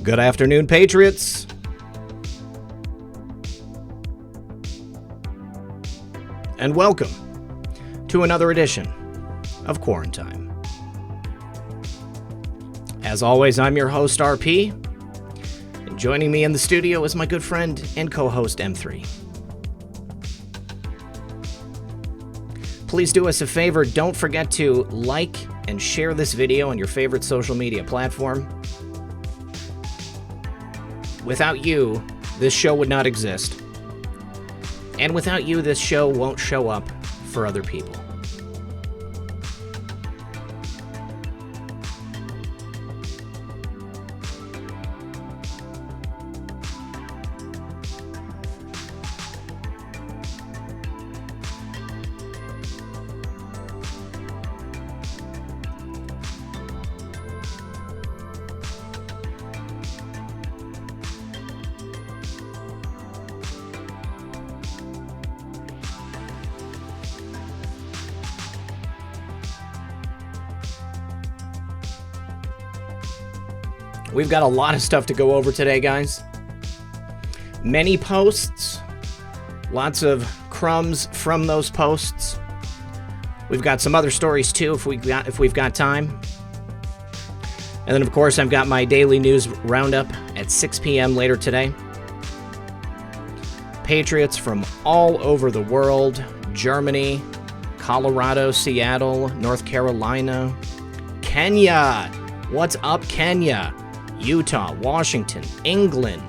Good afternoon, Patriots. And welcome to another edition of Quarantime. As always, I'm your host, RP. And joining me in the studio is my good friend and co-host, M3. Please do us a favor, don't forget to like and share this video on your favorite social media platform. Without you, this show would not exist. And without you, this show won't show up for other people. We've got a lot of stuff to go over today, guys. Many posts, lots of crumbs from those posts. We've got some other stories too, if we've got time. And then, of course, I've got my daily news roundup at 6 p.m. later today. Patriots from all over the world: Germany, Colorado, Seattle, North Carolina, Kenya. What's up, Kenya? Utah, Washington, England,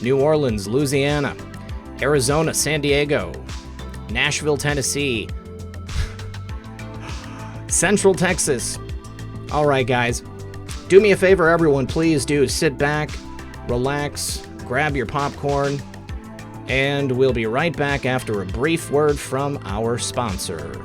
New Orleans, Louisiana, Arizona, San Diego, Nashville, Tennessee, Central Texas. All right, guys, do me a favor, everyone. Please do sit back, relax, grab your popcorn, and we'll be right back after a brief word from our sponsor.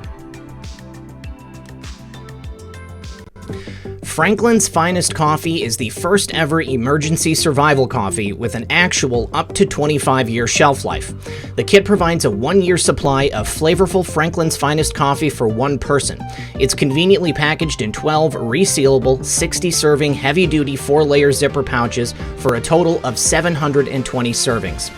Franklin's Finest Coffee is the first ever emergency survival coffee with an actual up to 25-year shelf life. The kit provides a 1-year supply of flavorful Franklin's Finest coffee for one person. It's conveniently packaged in 12 resealable, 60-serving, heavy-duty 4-layer zipper pouches for a total of 720 servings.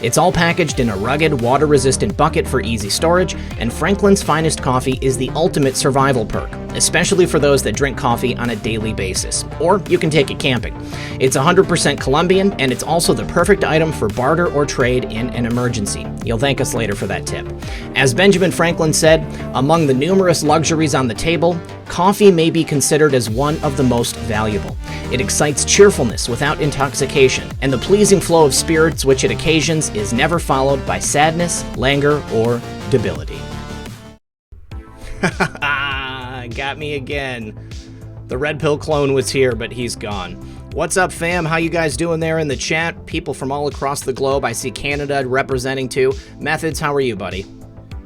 It's all packaged in a rugged, water-resistant bucket for easy storage, and Franklin's Finest Coffee is the ultimate survival perk, especially for those that drink coffee on a daily basis. Or you can take it camping. It's 100% Colombian, and it's also the perfect item for barter or trade in an emergency. You'll thank us later for that tip. As Benjamin Franklin said, among the numerous luxuries on the table, coffee may be considered as one of the most valuable. It excites cheerfulness without intoxication, and the pleasing flow of spirits which it occasions is never followed by sadness, languor, or debility. Got me again. The Red Pill clone was here, but he's gone. What's up, fam? How you guys doing there in the chat? People from all across the globe. I see Canada representing too. Methods, how are you, buddy?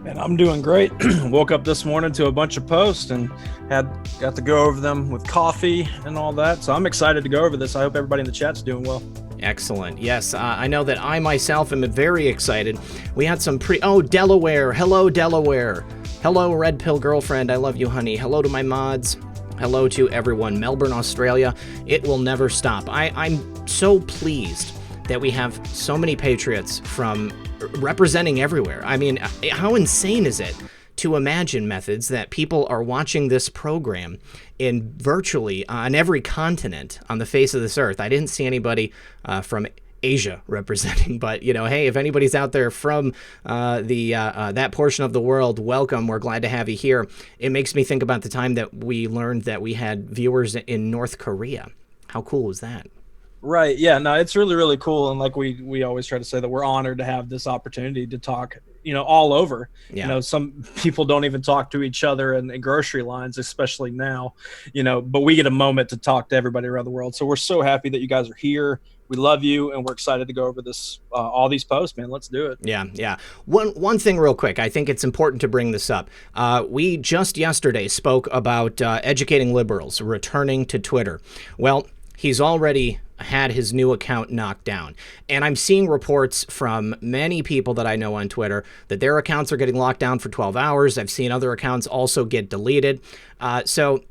Man, I'm doing great. Woke up this morning to a bunch of posts and got to go over them with coffee and all that. So I'm excited to go over this. I hope everybody in the chat's doing well. Excellent. Yes, I know that I myself am very excited. We had some Delaware. Hello, Delaware. Hello, Red Pill girlfriend. I love you, honey. Hello to my mods. Hello to everyone. Melbourne, Australia. It will never stop. I'm so pleased that we have so many Patriots from representing everywhere. I mean, how insane is it to imagine, Methods, that people are watching this program in virtually on every continent on the face of this earth? I didn't see anybody from Asia representing, but hey, if anybody's out there from that portion of the world, welcome. We're glad to have you here. It makes me think about the time that we learned that we had viewers in North Korea. How cool was that? Right. Yeah, no, it's really, really cool. And like we always try to say that we're honored to have this opportunity to talk, all over. Yeah. Some people don't even talk to each other in grocery lines, especially now, but we get a moment to talk to everybody around the world. So we're so happy that you guys are here. We love you, and we're excited to go over this, all these posts, man. Let's do it. Yeah. One thing real quick. I think it's important to bring this up. We just yesterday spoke about educating liberals returning to Twitter. Well, he's already had his new account knocked down. And I'm seeing reports from many people that I know on Twitter that their accounts are getting locked down for 12 hours. I've seen other accounts also get deleted. So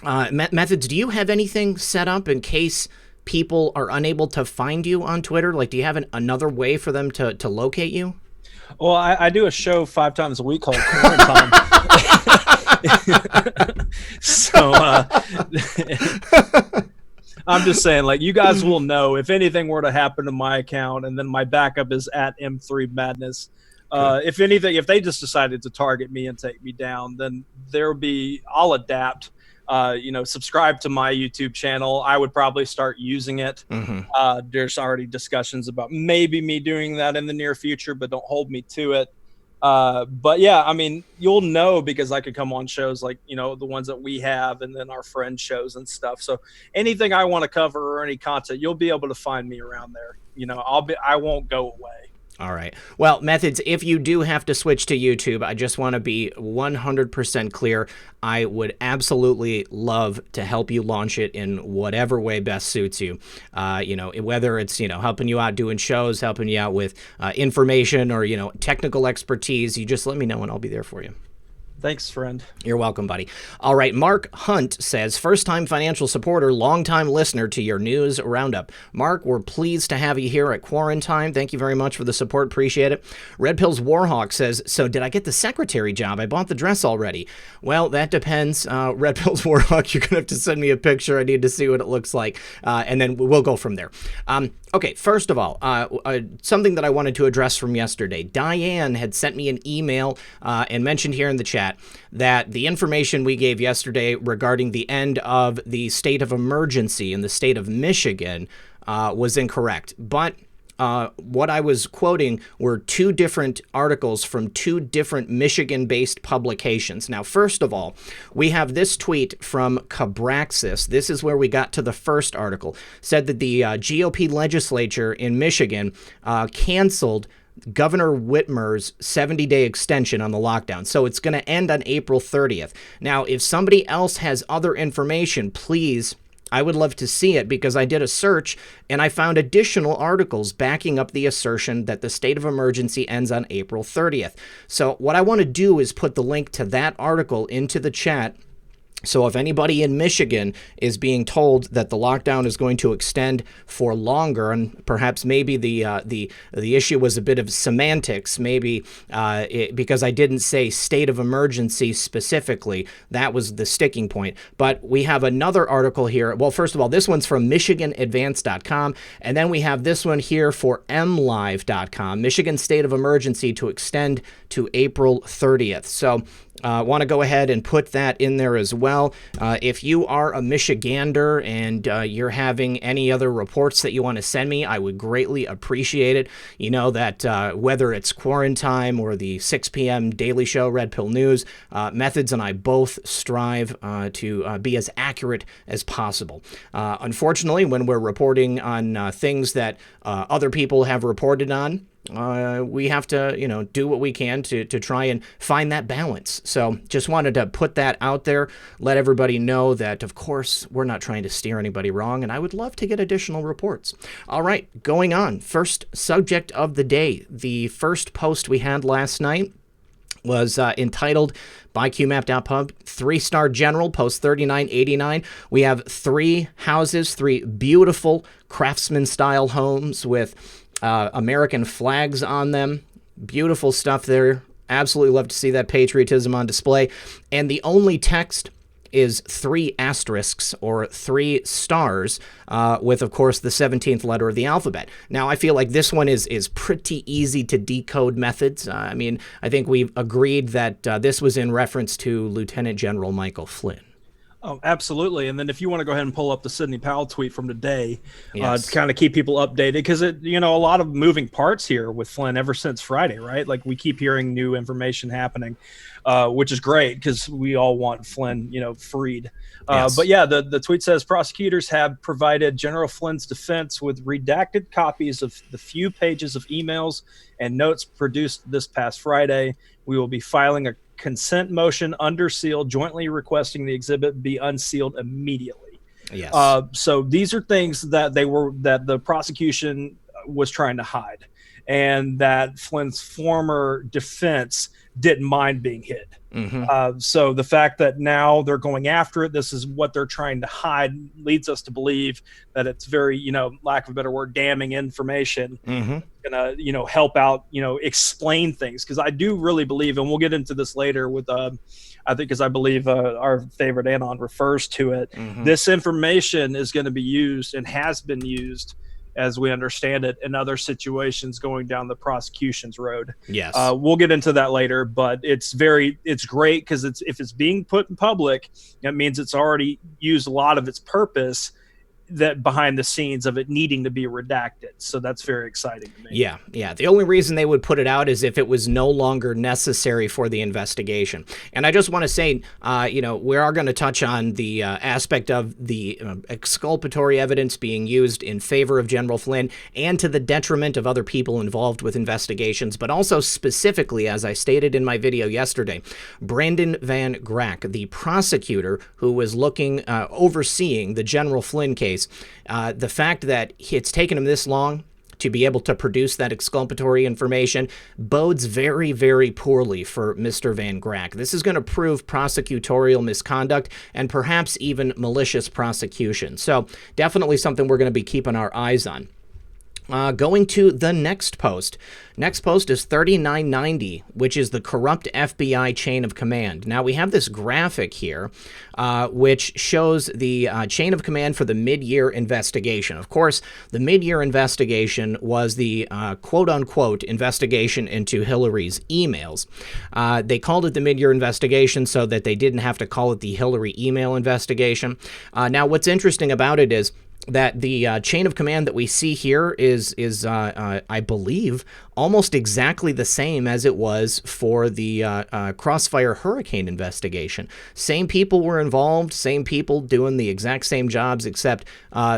Methods, do you have anything set up in case people are unable to find you on Twitter? Like, do you have another way for them to locate you? Well, I do a show 5 times a week called Quarantime. So I'm just saying, like, you guys will know if anything were to happen to my account, and then my backup is at M3 Madness. If anything, if they just decided to target me and take me down, then I'll adapt. Subscribe to my YouTube channel. I would probably start using it. There's already discussions about maybe me doing that in the near future, but don't hold me to it. But yeah, I mean, you'll know because I could come on shows like, the ones that we have, and then our friend shows and stuff. So anything I want to cover or any content, you'll be able to find me around there. I won't go away. All right. Well, Methods, if you do have to switch to YouTube, I just want to be 100% clear. I would absolutely love to help you launch it in whatever way best suits you. Whether it's, helping you out doing shows, helping you out with information or, technical expertise, you just let me know and I'll be there for you. Thanks, friend. You're welcome, buddy. All right, Mark Hunt says, first-time financial supporter, long-time listener to your news roundup. Mark, we're pleased to have you here at Quarantime. Thank you very much for the support. Appreciate it. Red Pills Warhawk says, so did I get the secretary job? I bought the dress already. Well, that depends. Red Pills Warhawk, you're going to have to send me a picture. I need to see what it looks like, and then we'll go from there. Okay, first of all, something that I wanted to address from yesterday. Diane had sent me an email and mentioned here in the chat that the information we gave yesterday regarding the end of the state of emergency in the state of Michigan was incorrect. But what I was quoting were 2 different articles from 2 different Michigan-based publications. Now, first of all, we have this tweet from Cabraxis. This is where we got to the first article. Said that the GOP legislature in Michigan canceled Governor Whitmer's 70-day extension on the lockdown. So it's going to end on April 30th. Now, if somebody else has other information, please, I would love to see it, because I did a search and I found additional articles backing up the assertion that the state of emergency ends on April 30th. So what I want to do is put the link to that article into the chat. So if anybody in Michigan is being told that the lockdown is going to extend for longer, and perhaps maybe the issue was a bit of semantics, maybe because I didn't say state of emergency specifically, that was the sticking point. But we have another article here. Well, first of all, this one's from MichiganAdvance.com, and then we have this one here for MLive.com, Michigan state of emergency to extend to April 30th. So want to go ahead and put that in there as well. If you are a Michigander and you're having any other reports that you want to send me, I would greatly appreciate it. You know that whether it's Quarantime or the 6 p.m. Daily Show, Red Pill News, Methods and I both strive to be as accurate as possible. Unfortunately, when we're reporting on things that other people have reported on, we have to, do what we can to try and find that balance. So just wanted to put that out there, let everybody know that, of course, we're not trying to steer anybody wrong, and I would love to get additional reports. All right, going on. First subject of the day. The first post we had last night was entitled by QMap.pub, 3-star general, post 3989. We have 3 houses, 3 beautiful craftsman-style homes with American flags on them. Beautiful stuff there. Absolutely love to see that patriotism on display. And the only text is 3 asterisks or 3 stars with, of course, the 17th letter of the alphabet. Now, I feel like this one is pretty easy to decode, Methods. I mean, I think we've agreed that this was in reference to Lieutenant General Michael Flynn. Oh, absolutely. And then if you want to go ahead and pull up the Sidney Powell tweet from today, Yes. to kind of keep people updated, because a lot of moving parts here with Flynn ever since Friday, right? Like we keep hearing new information happening, which is great because we all want Flynn, freed. Yes. But yeah, the tweet says prosecutors have provided General Flynn's defense with redacted copies of the few pages of emails and notes produced this past Friday. We will be filing a consent motion under seal, jointly requesting the exhibit be unsealed immediately. Yes. So these are things that the prosecution was trying to hide. and that Flynn's former defense didn't mind being hit. So the fact that now they're going after it, this is what they're trying to hide, leads us to believe that it's very, lack of a better word, damning information. Gonna, help out, explain things. Because I do really believe, and we'll get into this later with, I think, because I believe our favorite Anon refers to it. This information is going to be used and has been used, as we understand it, in other situations going down the prosecution's road. Yes. We'll get into that later, but it's great because if it's being put in public, that means it's already used a lot of its purpose, that behind the scenes of it needing to be redacted. So that's very exciting to me. Yeah. The only reason they would put it out is if it was no longer necessary for the investigation. And I just want to say, we are going to touch on the aspect of the exculpatory evidence being used in favor of General Flynn and to the detriment of other people involved with investigations, but also specifically, as I stated in my video yesterday, Brandon Van Grack, the prosecutor who was overseeing the General Flynn case. The fact that it's taken him this long to be able to produce that exculpatory information bodes very, very poorly for Mr. Van Grack. This is going to prove prosecutorial misconduct and perhaps even malicious prosecution. So definitely something we're going to be keeping our eyes on. Going to the next post. Next post is 3990, which is the corrupt FBI chain of command. Now, we have this graphic here, which shows the chain of command for the mid-year investigation. Of course, the mid-year investigation was the quote-unquote investigation into Hillary's emails. They called it the mid-year investigation so that they didn't have to call it the Hillary email investigation. Now, what's interesting about it is that the chain of command that we see here is I believe, almost exactly the same as it was for the Crossfire Hurricane investigation. Same people were involved, same people doing the exact same jobs, except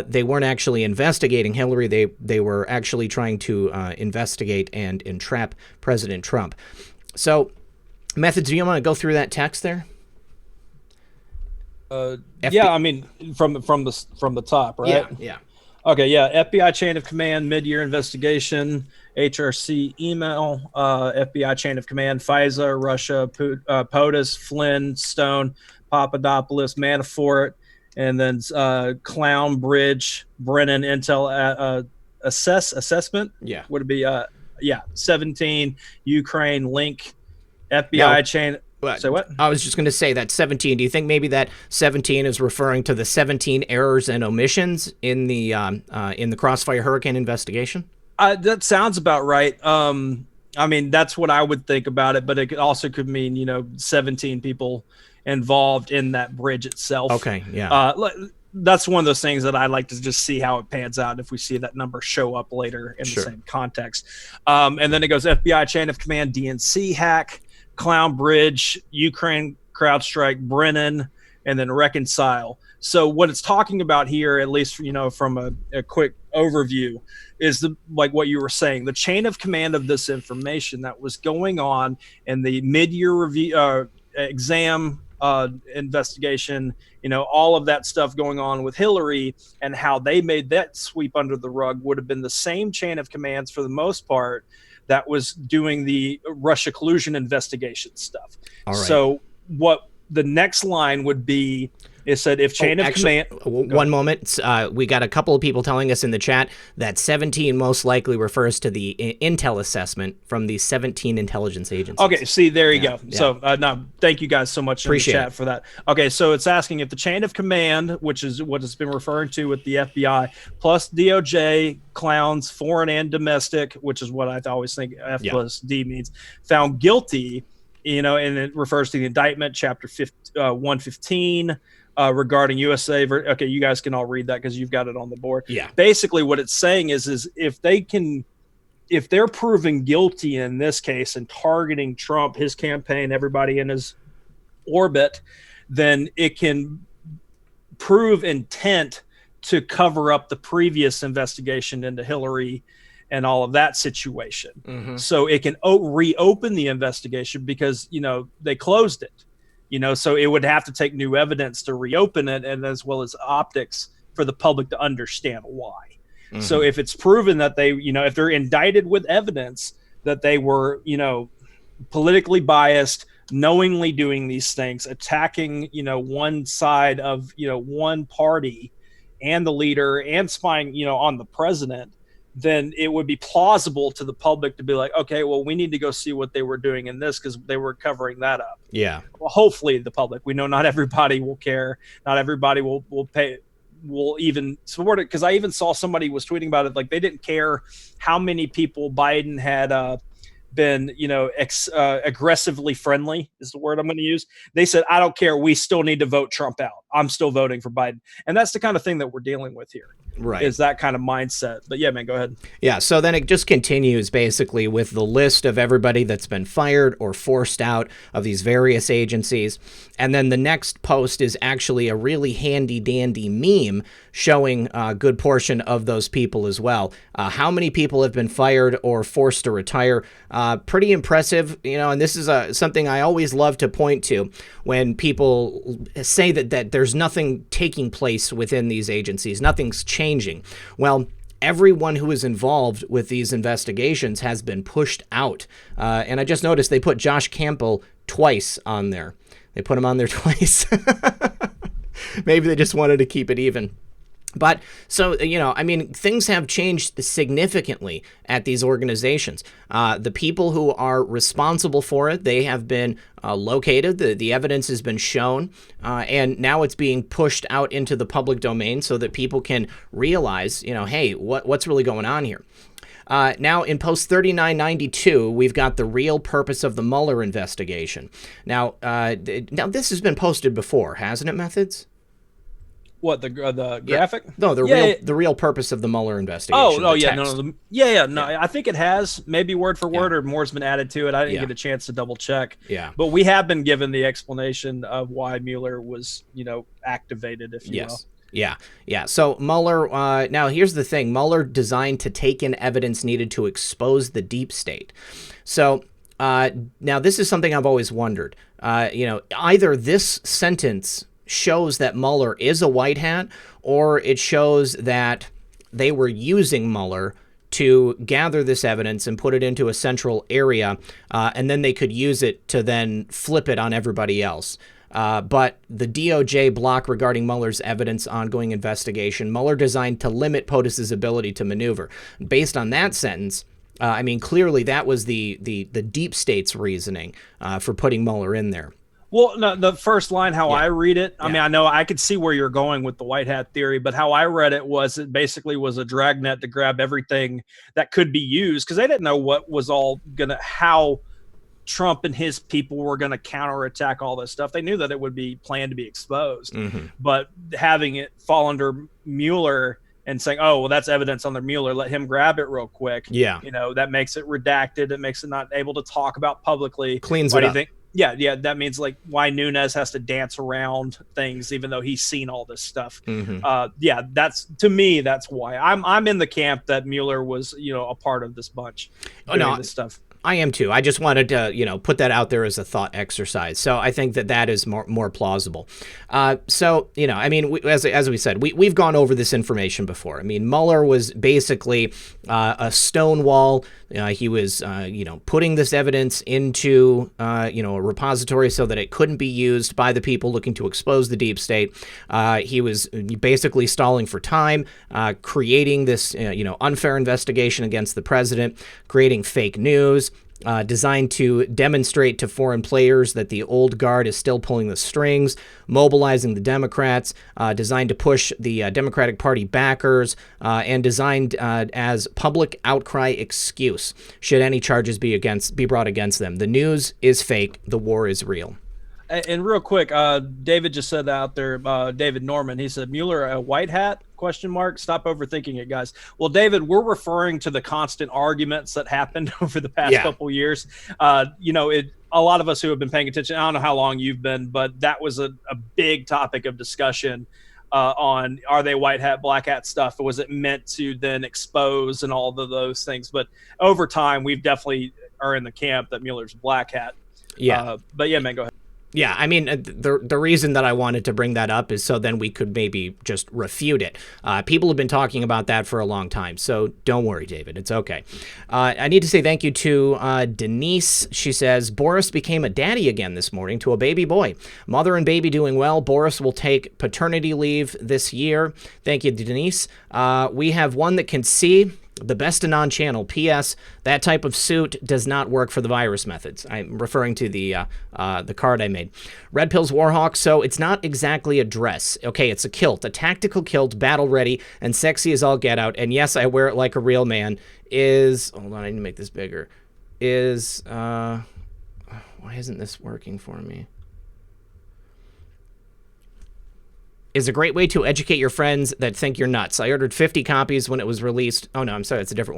they weren't actually investigating Hillary. They were actually trying to investigate and entrap President Trump. So, Methods, do you want to go through that text there? I mean, from the top, right? Yeah. Okay, yeah. FBI chain of command, mid-year investigation, HRC email, FBI chain of command, FISA, Russia, POTUS, Flynn, Stone, Papadopoulos, Manafort, and then Clown, Bridge, Brennan, Intel, assessment. Yeah. Would it be 17, Ukraine, Link, FBI chain. Say what? I was just going to say that 17. Do you think maybe that 17 is referring to the 17 errors and omissions in the Crossfire Hurricane investigation? That sounds about right. I mean, that's what I would think about it, but it also could mean 17 people involved in that bridge itself. Okay, yeah. That's one of those things that I like to just see how it pans out if we see that number show up later in the same context. And then it goes FBI chain of command, DNC hack, Clown Bridge, Ukraine CrowdStrike, Brennan, and then Reconcile. So what it's talking about here, at least from a quick overview, is like what you were saying, the chain of command of this information that was going on in the mid-year review exam investigation, all of that stuff going on with Hillary and how they made that sweep under the rug would have been the same chain of commands for the most part that was doing the Russia collusion investigation stuff. All right. So what the next line would be is that if chain of command... One moment. We got a couple of people telling us in the chat that 17 most likely refers to the intel assessment from the 17 intelligence agencies. Okay, see, there you go. Yeah. So, no, thank you guys so much in the chat for that. Okay, so it's asking if the chain of command, which is what it's been referring to with the FBI, plus DOJ, clowns, foreign and domestic, which is what I always think F plus D means, found guilty, and it refers to the indictment, chapter 115, regarding USA. Okay, you guys can all read that because you've got it on the board. Yeah. Basically, what it's saying is if they're proven guilty in this case and targeting Trump, his campaign, everybody in his orbit, then it can prove intent to cover up the previous investigation into Hillary and all of that situation. Mm-hmm. So it can reopen the investigation because, they closed it. So it would have to take new evidence to reopen it, and as well as optics for the public to understand why. So if it's proven that they, if they're indicted with evidence that they were, politically biased, knowingly doing these things, attacking, one side of, one party and the leader and spying, on the president, then it would be plausible to the public to be like, okay, well, we need to go see what they were doing in this because they were covering that up. Yeah. Well, hopefully the public, we know not everybody will care. Not everybody will even support it. Because I even saw somebody was tweeting about it. Like they didn't care how many people Biden had been, aggressively friendly is the word I'm going to use. They said, I don't care. We still need to vote Trump out. I'm still voting for Biden. And that's the kind of thing that we're dealing with here. Right. Is that kind of mindset. But yeah, man, go ahead. Yeah. So then it just continues basically with the list of everybody that's been fired or forced out of these various agencies. And then the next post is actually a really handy dandy meme showing a good portion of those people as well. How many people have been fired or forced to retire? Pretty impressive, and this is something I always love to point to when people say that there's nothing taking place within these agencies, nothing's changing. Well, everyone who is involved with these investigations has been pushed out. And I just noticed they put Josh Campbell twice on there. They put him on there twice. Maybe they just wanted to keep it even. But so, things have changed significantly at these organizations. The people who are responsible for it, they have been located. The evidence has been shown, and now it's being pushed out into the public domain so that people can realize, hey, what's really going on here? Now, in post 3992, we've got the real purpose of the Mueller investigation. Now this has been posted before, hasn't it, Methods? What, the graphic? Yeah. No, the real purpose of the Mueller investigation. I think it has maybe word for word or more's been added to it. I didn't get a chance to double check. Yeah, but we have been given the explanation of why Mueller was, activated, if you will. Yeah. So Mueller, now here's the thing. Mueller designed to take in evidence needed to expose the deep state. So now this is something I've always wondered. Either this sentence shows that Mueller is a white hat, or it shows that they were using Mueller to gather this evidence and put it into a central area, and then they could use it to then flip it on everybody else. But the DOJ block regarding Mueller's evidence ongoing investigation, Mueller designed to limit POTUS's ability to maneuver. Based on that sentence, clearly that was the deep state's reasoning for putting Mueller in there. Well, no, the first line, how I read it, I know I could see where you're going with the white hat theory, but how I read it was it basically was a dragnet to grab everything that could be used, because they didn't know what was all how Trump and his people were going to counterattack all this stuff. They knew that it would be planned to be exposed, but having it fall under Mueller and saying, oh, well, that's evidence on the Mueller, let him grab it real quick. Yeah. That makes it redacted. It makes it not able to talk about publicly. Cleans it up. Yeah, that means like why Nunes has to dance around things even though he's seen all this stuff. That's, to me, that's why I'm in the camp that Mueller was, a part of this bunch doing this stuff. I am too. I just wanted to, put that out there as a thought exercise. So I think that is more plausible. As we said, we've gone over this information before. Mueller was basically a stonewall. He was, putting this evidence into, a repository so that it couldn't be used by the people looking to expose the deep state. He was basically stalling for time, creating this, unfair investigation against the president, creating fake news. Designed to demonstrate to foreign players that the old guard is still pulling the strings, mobilizing the Democrats, designed to push the Democratic Party backers, and designed as public outcry excuse should any charges be brought against them. The news is fake. The war is real. And real quick, David just said that out there, David Norman, he said, Mueller, a white hat? ? Stop overthinking it, guys. Well, David, we're referring to the constant arguments that happened over the past couple years. A lot of us who have been paying attention, I don't know how long you've been, but that was a big topic of discussion on are they white hat, black hat stuff? Or was it meant to then expose and all of those things? But over time, we've definitely are in the camp that Mueller's black hat. Yeah. But yeah, man, go ahead. Yeah, I mean, the reason that I wanted to bring that up is so then we could maybe just refute it. People have been talking about that for a long time, so don't worry, David. It's okay. I need to say thank you to Denise. She says, Boris became a daddy again this morning to a baby boy. Mother and baby doing well. Boris will take paternity leave this year. Thank you, Denise. We have one that can see. The best in on channel. P.S. That type of suit does not work for the virus methods. I'm referring to the card I made. Red Pills Warhawk. So it's not exactly a dress. Okay, it's a kilt, a tactical kilt, battle ready, and sexy as all get out. And yes, I wear it like a real man. Hold on, I need to make this bigger. Why isn't this working for me? Is a great way to educate your friends that think you're nuts. I ordered 50 copies when it was released. Oh, no, I'm sorry. It's a different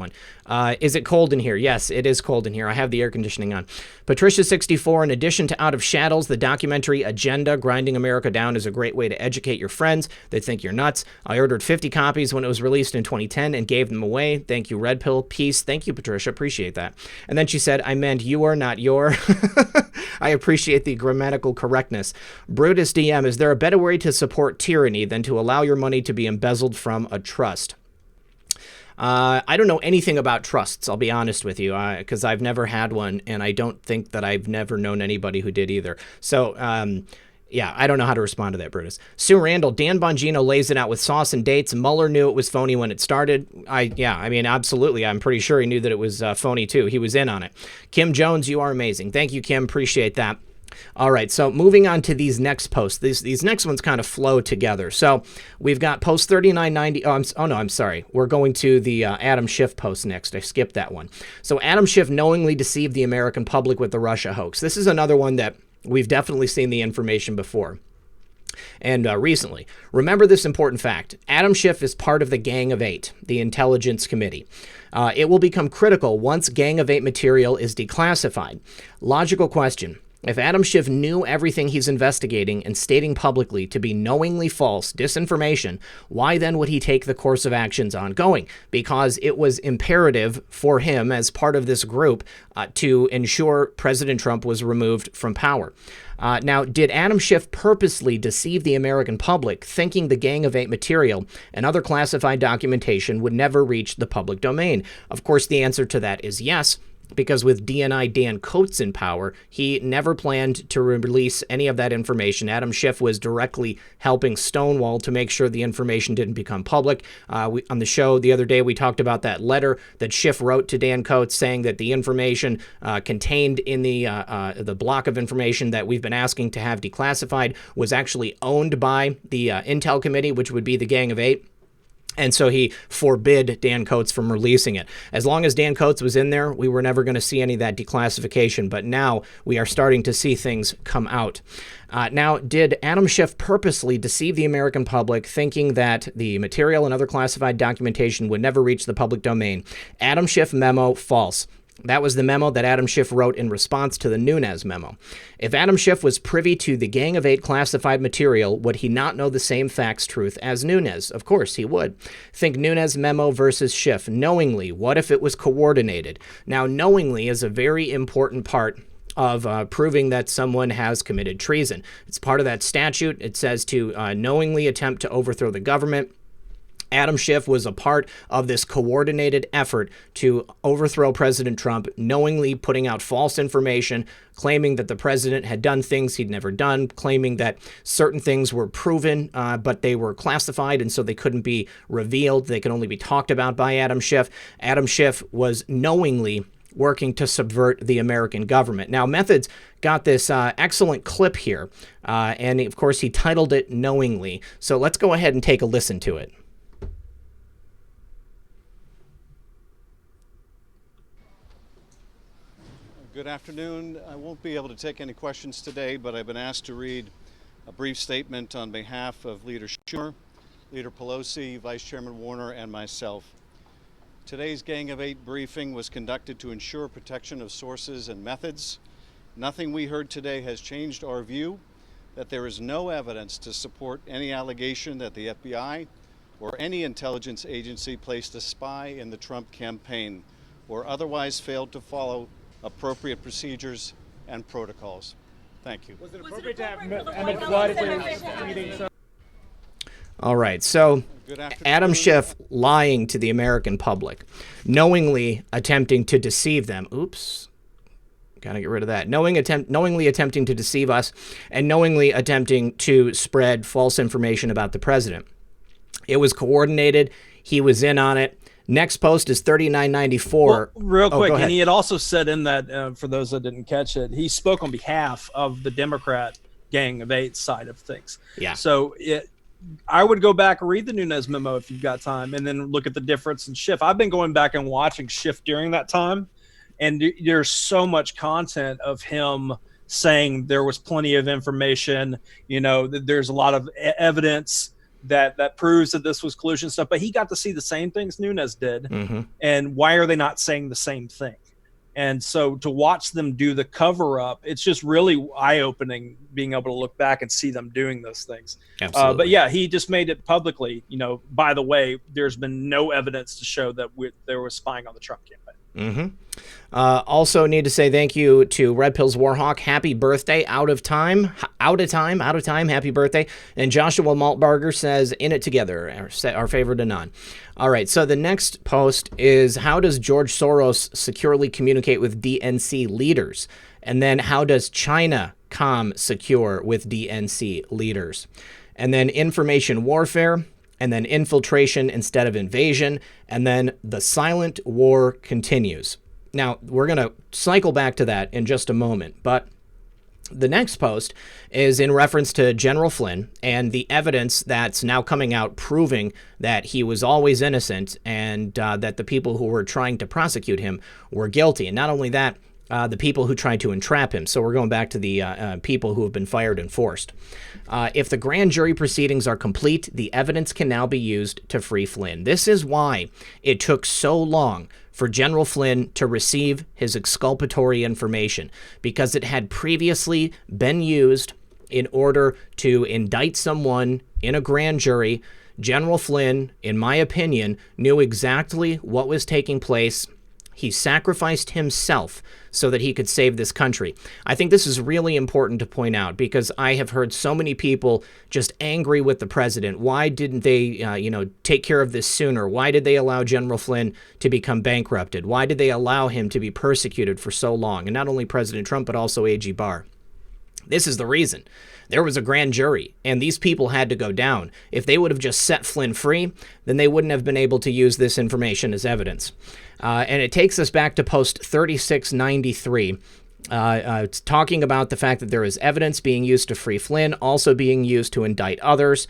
one. Is it cold in here? Yes, it is cold in here. I have the air conditioning on. Patricia64, in addition to Out of Shadows, the documentary Agenda, Grinding America Down is a great way to educate your friends that think you're nuts. I ordered 50 copies when it was released in 2010 and gave them away. Thank you, Red Pill. Peace. Thank you, Patricia. Appreciate that. And then she said, I meant you are not your. I appreciate the grammatical correctness. Brutus DM, is there a better way to support tyranny than to allow your money to be embezzled from a trust? I don't know anything about trusts, I'll be honest with you, because I've never had one, and I don't think that I've never known anybody who did either. So, yeah, I don't know how to respond to that, Brutus. Sue Randall, Dan Bongino lays it out with sauce and dates. Mueller knew it was phony when it started. I mean, absolutely. I'm pretty sure he knew that it was phony, too. He was in on it. Kim Jones, you are amazing. Thank you, Kim. Appreciate that. All right, so moving on to these next posts. These next ones kind of flow together. So we've got post 3990. I'm sorry. We're going to the Adam Schiff post next. I skipped that one. So Adam Schiff knowingly deceived the American public with the Russia hoax. This is another one that we've definitely seen the information before. And recently, remember this important fact. Adam Schiff is part of the Gang of Eight, the Intelligence Committee. It will become critical once Gang of Eight material is declassified. Logical question. If Adam Schiff knew everything he's investigating and stating publicly to be knowingly false disinformation, why then would he take the course of actions ongoing? Because it was imperative for him as part of this group to ensure President Trump was removed from power. Now, did Adam Schiff purposely deceive the American public, thinking the Gang of Eight material and other classified documentation would never reach the public domain? Of course, the answer to that is yes. Because with DNI Dan Coates in power, he never planned to release any of that information. Adam Schiff was directly helping Stonewall to make sure the information didn't become public. On the show the other day, we talked about that letter that Schiff wrote to Dan Coates saying that the information contained in the block of information that we've been asking to have declassified was actually owned by the Intel Committee, which would be the Gang of Eight. And so he forbid Dan Coates from releasing it. As long as Dan Coates was in there, we were never going to see any of that declassification. But now we are starting to see things come out. Now, did Adam Schiff purposely deceive the American public, thinking that the material and other classified documentation would never reach the public domain? Adam Schiff memo, false. That was the memo that Adam Schiff wrote in response to the Nunes memo. If Adam Schiff was privy to the Gang of Eight classified material, would he not know the same facts truth as Nunes? Of course he would. Think Nunes memo versus Schiff. Knowingly, what if it was coordinated? Now, knowingly is a very important part of proving that someone has committed treason. It's part of that statute. It says to knowingly attempt to overthrow the government. Adam Schiff was a part of this coordinated effort to overthrow President Trump, knowingly putting out false information, claiming that the president had done things he'd never done, claiming that certain things were proven, but they were classified, and so they couldn't be revealed. They could only be talked about by Adam Schiff. Adam Schiff was knowingly working to subvert the American government. Now, Methods got this excellent clip here, and of course, he titled it Knowingly. So let's go ahead and take a listen to it. Good afternoon. I won't be able to take any questions today, but I've been asked to read a brief statement on behalf of Leader Schumer, Leader Pelosi, Vice Chairman Warner, and myself. Today's Gang of Eight briefing was conducted to ensure protection of sources and methods. Nothing we heard today has changed our view that there is no evidence to support any allegation that the FBI or any intelligence agency placed a spy in the Trump campaign or otherwise failed to follow appropriate procedures and protocols. Thank you. Was it appropriate to have Emmett Flood at the meeting? All right, so Good afternoon. Adam Schiff lying to the American public, knowingly attempting to deceive them. Oops. Gotta get rid of that. Knowingly attempting to deceive us and knowingly attempting to spread false information about the president. It was coordinated. He was in on it. Next post is 3994. Well, real quick, go ahead. and he had also said in that, for those that didn't catch it, he spoke on behalf of the Democrat Gang of Eight side of things. Yeah. So I would go back and read the Nunes memo if you've got time, and then look at the difference in Schiff. I've been going back and watching Schiff during that time, and there's so much content of him saying there was plenty of information. You know, there's a lot of evidence that proves that this was collusion stuff, but he got to see the same things Nunes did. Mm-hmm. And why are they not saying the same thing? And so to watch them do the cover up, it's just really eye opening being able to look back and see them doing those things. Absolutely. But yeah, he just made it publicly, you know, by the way, there's been no evidence to show that there was spying on the Trump campaign. Mm-hmm. Also need to say thank you to Red Pills Warhawk. Happy birthday. Out of time. Happy birthday. And Joshua Maltbarger says, in it together, our favorite of none. All right. So the next post is, how does George Soros securely communicate with DNC leaders? And then how does China secure with DNC leaders? And then information warfare. And then infiltration instead of invasion, and then the silent war continues. Now, we're going to cycle back to that in just a moment, but the next post is in reference to General Flynn and the evidence that's now coming out proving that he was always innocent and that the people who were trying to prosecute him were guilty. And not only that, the people who tried to entrap him. So we're going back to the people who have been fired and forced. If the grand jury proceedings are complete, the evidence can now be used to free Flynn. This is why it took so long for General Flynn to receive his exculpatory information, because it had previously been used in order to indict someone in a grand jury. General Flynn, in my opinion, knew exactly what was taking place. He sacrificed himself so that he could save this country. I think this is really important to point out, because I have heard so many people just angry with the president. Why didn't they, take care of this sooner? Why did they allow General Flynn to become bankrupted? Why did they allow him to be persecuted for so long? And not only President Trump, but also A.G. Barr. This is the reason. There was a grand jury, and these people had to go down. If they would have just set Flynn free, then they wouldn't have been able to use this information as evidence. And it takes us back to post 3693. It's talking about the fact that there is evidence being used to free Flynn, also being used to indict others.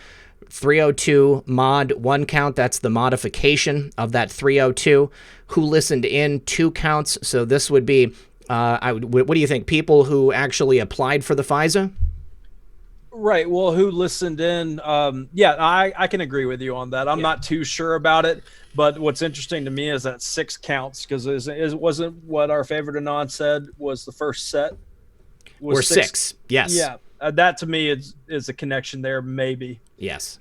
302 mod 1 count, that's the modification of that 302. Who listened in, 2 counts. So this would be, what do you think, people who actually applied for the FISA? Right. Well, who listened in? I can agree with you on that. I'm not too sure about it, but what's interesting to me is that 6 counts, because it wasn't what our favorite Anon said was the first set. Or 6. Yes. Yeah. That to me is a connection there, maybe. Yes.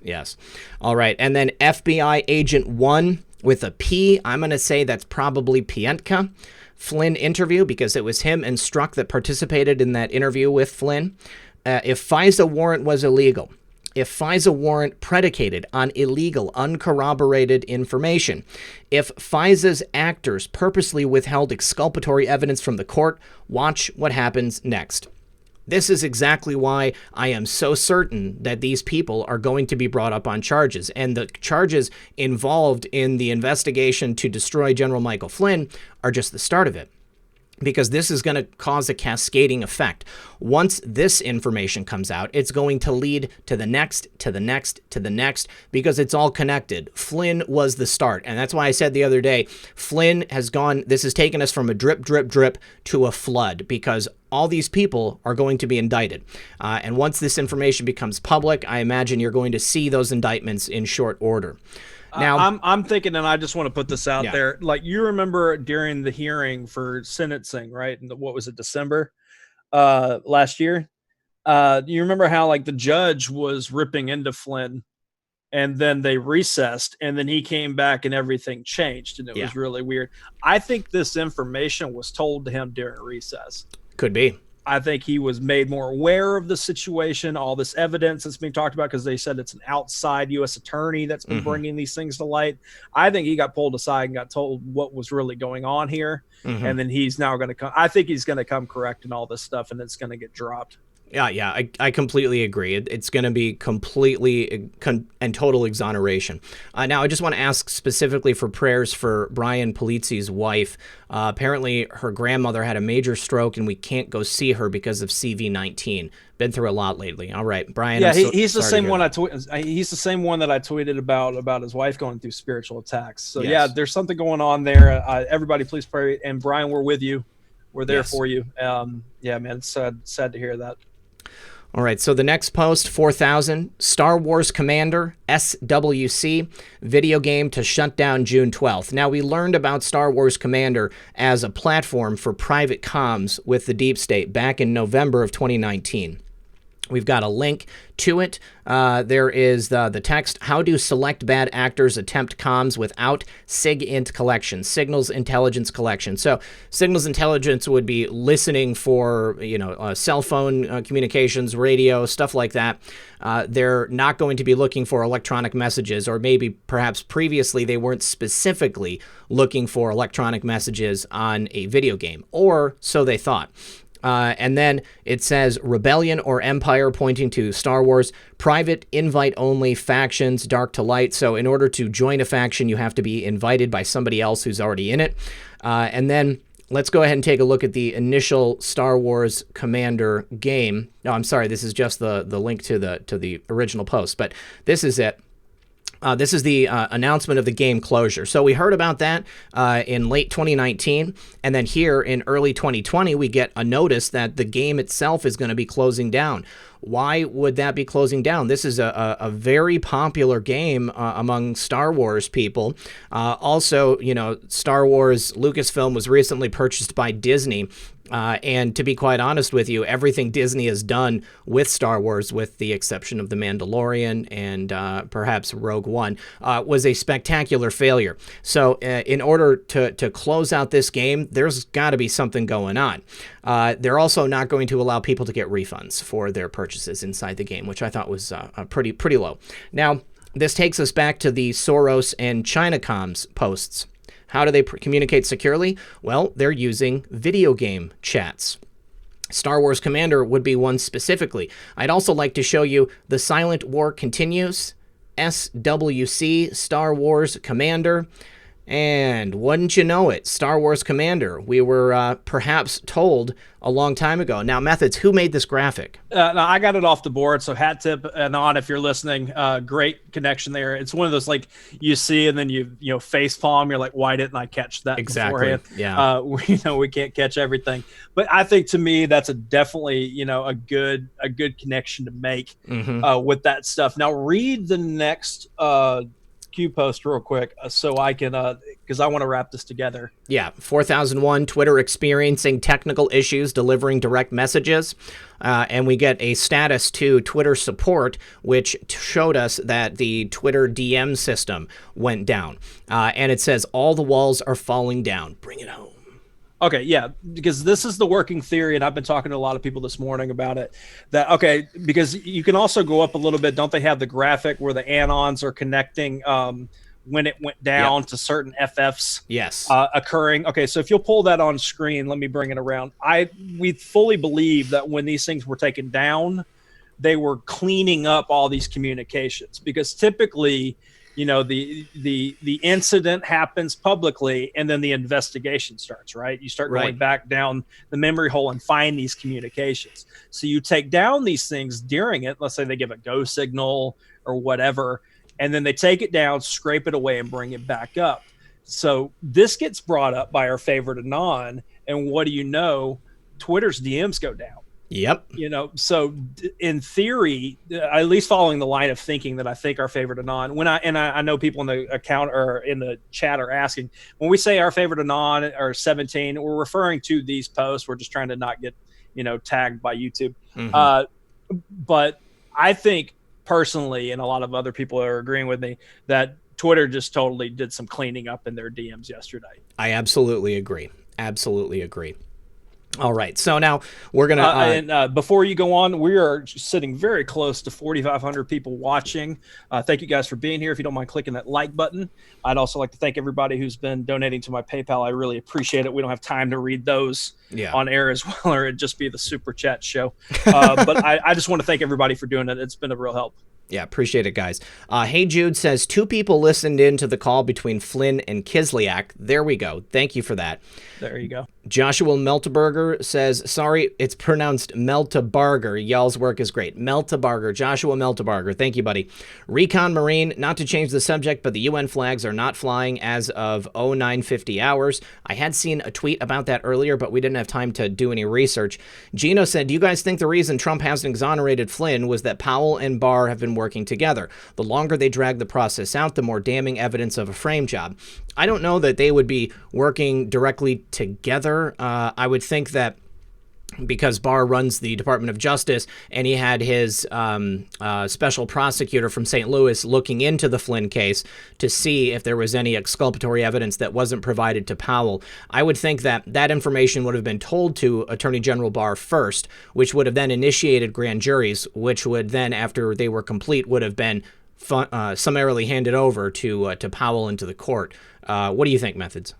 All right. And then FBI Agent 1 with a P. I'm going to say that's probably Pientka. Flynn interview, because it was him and Strzok that participated in that interview with Flynn. If FISA warrant was illegal, if FISA warrant predicated on illegal, uncorroborated information, if FISA's actors purposely withheld exculpatory evidence from the court, watch what happens next. This is exactly why I am so certain that these people are going to be brought up on charges. And the charges involved in the investigation to destroy General Michael Flynn are just the start of it, because this is going to cause a cascading effect. Once this information comes out, it's going to lead to the next, to the next, to the next, because it's all connected. Flynn was the start. And that's why I said the other day, Flynn has gone, this has taken us from a drip, drip, drip to a flood, because all these people are going to be indicted. And once this information becomes public, I imagine you're going to see those indictments in short order. Now, I'm thinking, and I just want to put this out there. Like, you remember during the hearing for sentencing, right? And what was it, December last year? You remember how like the judge was ripping into Flynn, and then they recessed, and then he came back and everything changed, and it was really weird. I think this information was told to him during recess. Could be. I think he was made more aware of the situation, all this evidence that's being talked about, because they said it's an outside U.S. attorney that's been bringing these things to light. I think he got pulled aside and got told what was really going on here. And then he's now going to come. I think he's going to come correct in all this stuff, and it's going to get dropped. Yeah, I completely agree. It's going to be completely and total exoneration. Now, I just want to ask specifically for prayers for Brian Polizzi's wife. Apparently, her grandmother had a major stroke, and we can't go see her because of CV-19. Been through a lot lately. All right, Brian. Yeah, he's the same one he's the same one that I tweeted about his wife going through spiritual attacks. So yeah, there's something going on there. Everybody, please pray. And Brian, we're with you. We're there for you. Yeah, man, it's sad to hear that. All right, so the next post, 4,000, Star Wars Commander, SWC, video game to shut down June 12th. Now, we learned about Star Wars Commander as a platform for private comms with the Deep State back in November of 2019. We've got a link to it. There is the text, how do select bad actors attempt comms without SIGINT collection, signals intelligence collection. So signals intelligence would be listening for, cell phone communications, radio, stuff like that. They're not going to be looking for electronic messages, or maybe perhaps previously they weren't specifically looking for electronic messages on a video game, or so they thought. And then it says Rebellion or Empire, pointing to Star Wars, private, invite-only, factions, dark to light. So in order to join a faction, you have to be invited by somebody else who's already in it. And then let's go ahead and take a look at the initial Star Wars Commander game. No, I'm sorry, this is just the link to the original post, but this is it. This is the announcement of the game closure. So we heard about that in late 2019, and then here in early 2020, we get a notice that the game itself is going to be closing down. Why would that be closing down? This is a very popular game among Star Wars people. Also, Star Wars Lucasfilm was recently purchased by Disney. And to be quite honest with you, everything Disney has done with Star Wars, with the exception of The Mandalorian and perhaps Rogue One, was a spectacular failure. So in order to close out this game, there's got to be something going on. They're also not going to allow people to get refunds for their purchases inside the game, which I thought was pretty low. Now, this takes us back to the Soros and Chinacom's posts. How do they communicate securely? Well, they're using video game chats. Star Wars Commander would be one specifically. I'd also like to show you The Silent War Continues, SWC, Star Wars Commander. And wouldn't you know it, Star Wars Commander. We were perhaps told a long time ago. Now, Methods, who made this graphic? No, I got it off the board. So hat tip, Anon, if you're listening, great connection there. It's one of those, like, you see and then you face palm. You're like, why didn't I catch that beforehand? Yeah. We can't catch everything. But I think, to me, that's definitely a good connection to make with that stuff. Now, read the next Q post real quick so I can because I want to wrap this together. Yeah, 4001, Twitter experiencing technical issues delivering direct messages. And we get a status to Twitter support, which showed us that the Twitter DM system went down. And it says all the walls are falling down. Bring it home. Okay, yeah, because this is the working theory, and I've been talking to a lot of people this morning about it. Because you can also go up a little bit. Don't they have the graphic where the anons are connecting when it went down to certain FFs? Yes. Occurring. Okay, so if you'll pull that on screen, let me bring it around. We fully believe that when these things were taken down, they were cleaning up all these communications, because typically, the incident happens publicly and then the investigation starts, right? You start going back down the memory hole and find these communications. So you take down these things during it. Let's say they give a go signal or whatever, and then they take it down, scrape it away, and bring it back up. So this gets brought up by our favorite Anon, and what do you know? Twitter's DMs go down. Yep. So in theory, at least following the line of thinking that I think our favorite Anon, I know people in the account or in the chat are asking, when we say our favorite Anon or 17, we're referring to these posts. We're just trying to not get, tagged by YouTube. But I think personally, and a lot of other people are agreeing with me, that Twitter just totally did some cleaning up in their DMs yesterday. I absolutely agree. Absolutely agree. All right, so now we're gonna. And before you go on, we are sitting very close to 4,500 people watching. Thank you guys for being here. If you don't mind clicking that like button, I'd also like to thank everybody who's been donating to my PayPal. I really appreciate it. We don't have time to read those on air as well, or it'd just be the super chat show. But I just want to thank everybody for doing it. It's been a real help. Yeah, appreciate it, guys. Hey Jude says 2 people listened in to the call between Flynn and Kislyak. There we go. Thank you for that. There you go. Joshua Melteberger says, sorry, it's pronounced Meltebarger. Y'all's work is great. Meltebarger, Joshua Meltebarger. Thank you, buddy. Recon Marine, not to change the subject, but the UN flags are not flying as of 0950 hours. I had seen a tweet about that earlier, but we didn't have time to do any research. Gino said, do you guys think the reason Trump hasn't exonerated Flynn was that Powell and Barr have been working together? The longer they drag the process out, the more damning evidence of a frame job. I don't know that they would be working directly together. I would think that because Barr runs the Department of Justice and he had his special prosecutor from St. Louis looking into the Flynn case to see if there was any exculpatory evidence that wasn't provided to Powell, I would think that that information would have been told to Attorney General Barr first, which would have then initiated grand juries, which would then, after they were complete, would have been summarily handed over to Powell and to the court. What do you think, Methods?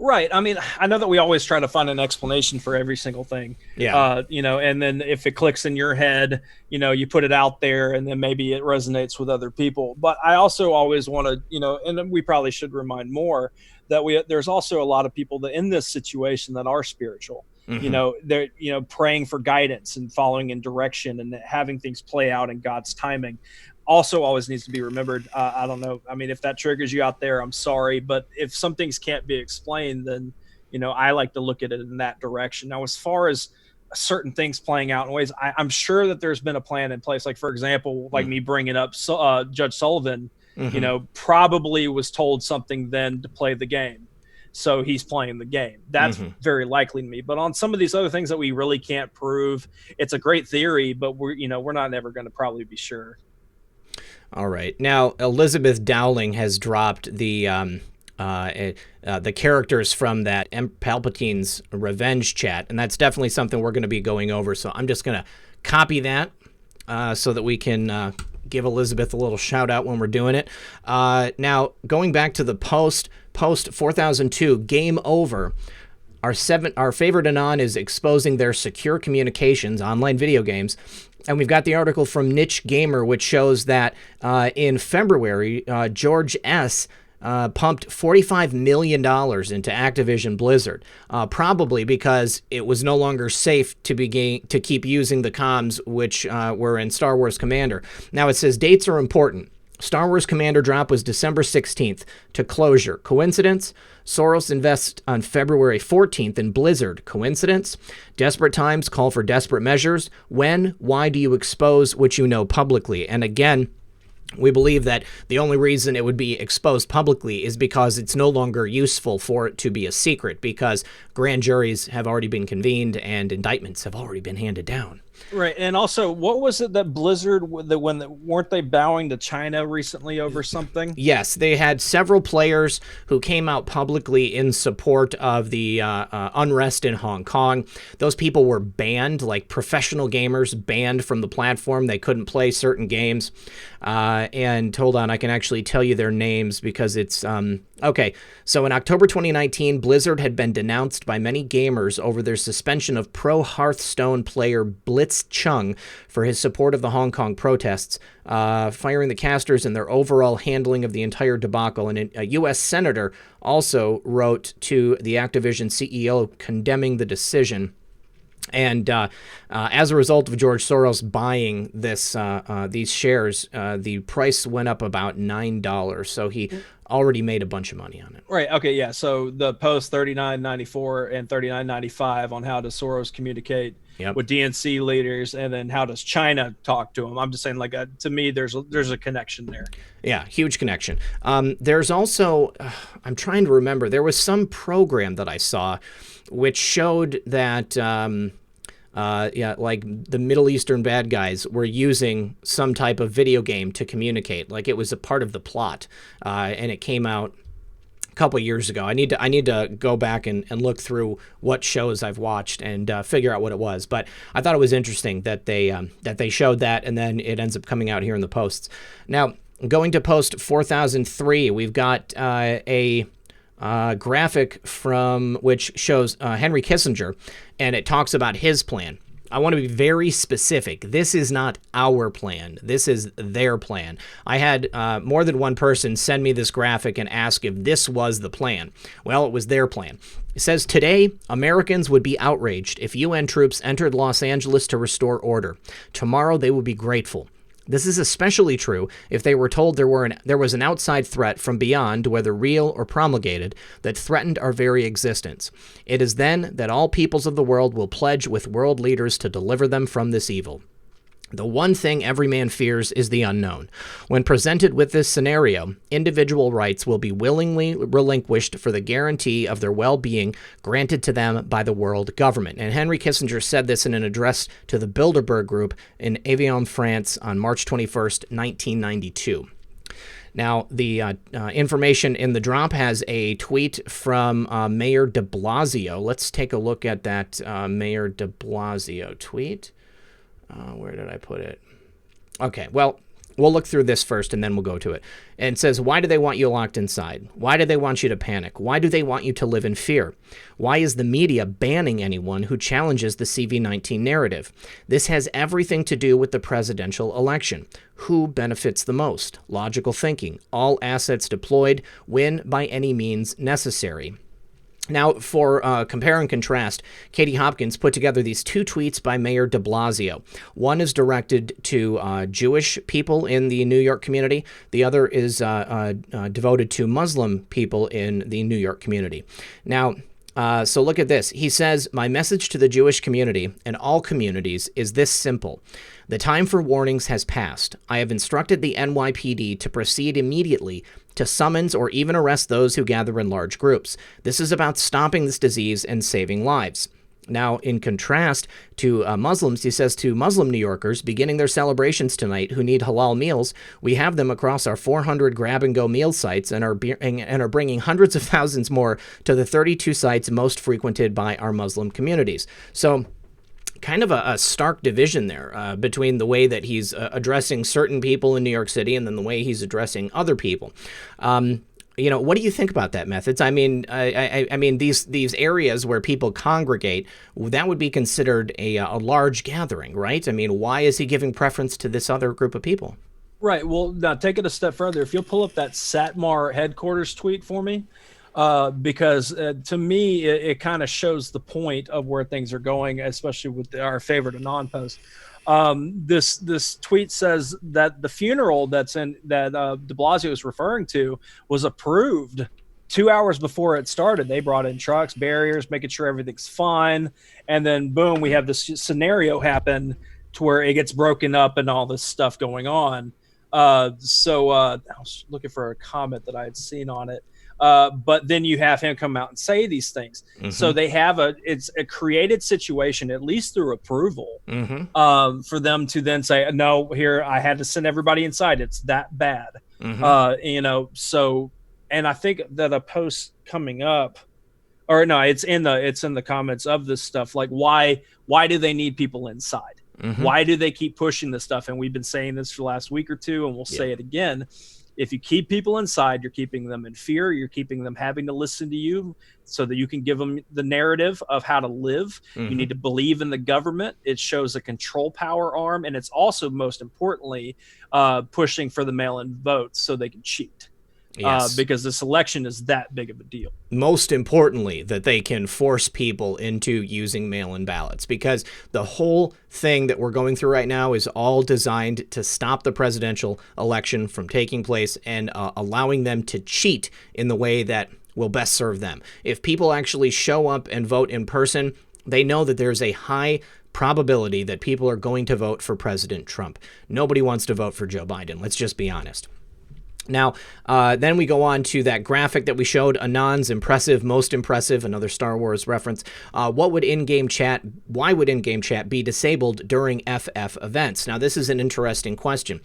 Right. I mean, I know that we always try to find an explanation for every single thing. Yeah. And then if it clicks in your head, you put it out there and then maybe it resonates with other people. But I also always want to, and we probably should remind more that there's also a lot of people that in this situation that are spiritual. Mm-hmm. They're, praying for guidance and following in direction and having things play out in God's timing. Also always needs to be remembered. I don't know. I mean, if that triggers you out there, I'm sorry. But if some things can't be explained, then, I like to look at it in that direction. Now, as far as certain things playing out in ways, I'm sure that there's been a plan in place. Like, for example, like me bringing up Judge Sullivan, probably was told something then to play the game. So he's playing the game. That's very likely to me. But on some of these other things that we really can't prove, it's a great theory, but we're not ever going to probably be sure. All right. Now, Elizabeth Dowling has dropped the characters from that Palpatine's revenge chat, and that's definitely something we're going to be going over. So I'm just going to copy that so that we can give Elizabeth a little shout out when we're doing it. Now, going back to the post 4002, game over. Our favorite Anon is exposing their secure communications, online video games. And we've got the article from Niche Gamer, which shows that in February, George S. Pumped $45 million into Activision Blizzard, probably because it was no longer safe to keep using the comms which were in Star Wars Commander. Now it says dates are important. Star Wars Commander drop was December 16th to closure. Coincidence? Soros invests on February 14th in Blizzard. Coincidence? Desperate times call for desperate measures. When? Why do you expose what you know publicly? And again, we believe that the only reason it would be exposed publicly is because it's no longer useful for it to be a secret, because grand juries have already been convened and indictments have already been handed down. Right. And also, what was it that Blizzard, weren't they bowing to China recently over something? Yes, they had several players who came out publicly in support of the unrest in Hong Kong. Those people were banned, like professional gamers banned from the platform. They couldn't play certain games. And hold on, I can actually tell you their names because it's... Okay, so in October 2019, Blizzard had been denounced by many gamers over their suspension of pro Hearthstone player Blitz Chung for his support of the Hong Kong protests, firing the casters and their overall handling of the entire debacle. And a U.S. senator also wrote to the Activision CEO condemning the decision. And as a result of George Soros buying these shares, the price went up about $9. So he already made a bunch of money on it. Right. Okay. Yeah. So the post 3994 and 3995 on how does Soros communicate with DNC leaders, and then how does China talk to them? I'm just saying, like, to me, there's a connection there. Yeah, huge connection. There's also, I'm trying to remember, there was some program that I saw which showed that, like the Middle Eastern bad guys were using some type of video game to communicate. Like it was a part of the plot, and it came out couple years ago. I need to go back and look through what shows I've watched and figure out what it was. But I thought it was interesting that they showed that, and then it ends up coming out here in the posts. Now, going to post 4003, we've got a graphic from which shows Henry Kissinger, and it talks about his plan. I want to be very specific. This is not our plan. This is their plan. I had more than one person send me this graphic and ask if this was the plan. Well, it was their plan. It says, today, Americans would be outraged if UN troops entered Los Angeles to restore order. Tomorrow, they would be grateful. This is especially true if they were told there was an outside threat from beyond, whether real or promulgated, that threatened our very existence. It is then that all peoples of the world will pledge with world leaders to deliver them from this evil. The one thing every man fears is the unknown. When presented with this scenario, individual rights will be willingly relinquished for the guarantee of their well-being granted to them by the world government. And Henry Kissinger said this in an address to the Bilderberg Group in Evian, France on March 21st, 1992. Now, the information in the drop has a tweet from Mayor de Blasio. Let's take a look at that Mayor de Blasio tweet. Where did I put it? Okay, well, we'll look through this first and then we'll go to it. And it says, why do they want you locked inside? Why do they want you to panic? Why do they want you to live in fear? Why is the media banning anyone who challenges the CV-19 narrative? This has everything to do with the presidential election. Who benefits the most? Logical thinking. All assets deployed. Win by any means necessary. Now, for compare and contrast, Katie Hopkins put together these two tweets by Mayor de Blasio. One is directed to Jewish people in the New York community. The other is devoted to Muslim people in the New York community. Now, so look at this. He says, my message to the Jewish community and all communities is this simple. The time for warnings has passed. I have instructed the NYPD to proceed immediately to summons or even arrest those who gather in large groups. This is about stopping this disease and saving lives. Now, in contrast to Muslims, he says to Muslim New Yorkers beginning their celebrations tonight who need halal meals, we have them across our 400 grab-and-go meal sites and are bringing hundreds of thousands more to the 32 sites most frequented by our Muslim communities. So, kind of a stark division there between the way that he's addressing certain people in New York City and then the way he's addressing other people. What do you think about that, Methods? I mean, I mean these areas where people congregate, that would be considered a large gathering, right? I mean, why is he giving preference to this other group of people? Right. Well, now take it a step further. If you'll pull up that Satmar headquarters tweet for me, because to me, it kind of shows the point of where things are going, especially with our favorite Anon post. This tweet says that the funeral that de Blasio is referring to was approved 2 hours before it started. They brought in trucks, barriers, making sure everything's fine. And then boom, we have this scenario happen to where it gets broken up and all this stuff going on. So I was looking for a comment that I had seen on it. But then you have him come out and say these things. Mm-hmm. So they have it's a created situation, at least through approval, mm-hmm. For them to then say, no, here, I had to send everybody inside. It's that bad. Mm-hmm. So, and I think that a post coming up, or no, it's in the comments of this stuff. Like, why do they need people inside? Mm-hmm. Why do they keep pushing this stuff? And we've been saying this for the last week or two, and we'll say it again. If you keep people inside, you're keeping them in fear. You're keeping them having to listen to you so that you can give them the narrative of how to live. Mm-hmm. You need to believe in the government. It shows a control power arm. And it's also, most importantly, pushing for the mail-in votes so they can cheat. Yes. Because this election is that big of a deal. Most importantly, that they can force people into using mail-in ballots, because the whole thing that we're going through right now is all designed to stop the presidential election from taking place and allowing them to cheat in the way that will best serve them. If people actually show up and vote in person, they know that there's a high probability that people are going to vote for President Trump. Nobody wants to vote for Joe Biden. Let's just be honest. Now, then we go on to that graphic that we showed, Anon's impressive, most impressive, another Star Wars reference. Why would in-game chat be disabled during FF events? Now, this is an interesting question.